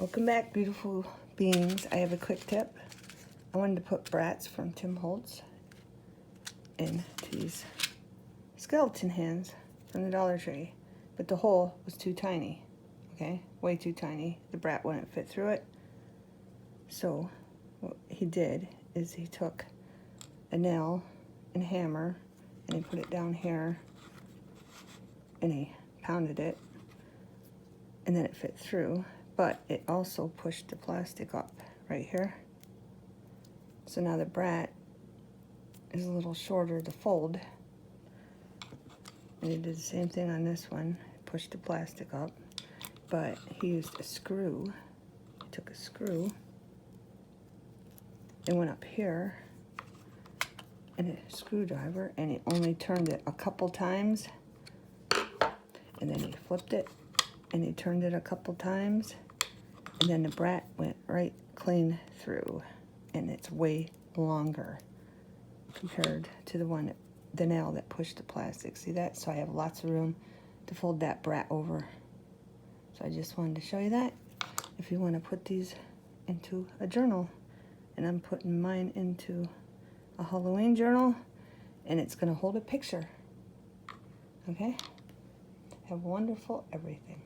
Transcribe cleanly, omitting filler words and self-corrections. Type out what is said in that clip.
Welcome back, beautiful beings. I have a quick tip. I wanted to put brats from Tim Holtz into these skeleton hands from the Dollar Tree, but the hole was too tiny, okay? Way too tiny. The brat wouldn't fit through it. So what he did is he took a nail and hammer and he put it down here and he pounded it, and then it fit through, but it also pushed the plastic up right here. So now the brat is a little shorter to fold. And he did the same thing on this one, pushed the plastic up, but he used a screw. He took a screw and went up here and a screwdriver, and he only turned it a couple times, and then he flipped it and he turned it a couple times, and then the brat went right clean through, and it's way longer compared to the nail that pushed the plastic. See that? So I have lots of room to fold that brat over. So I just wanted to show you that. If you want to put these into a journal, and I'm putting mine into a Halloween journal, and it's going to hold a picture. Okay? Have wonderful everything.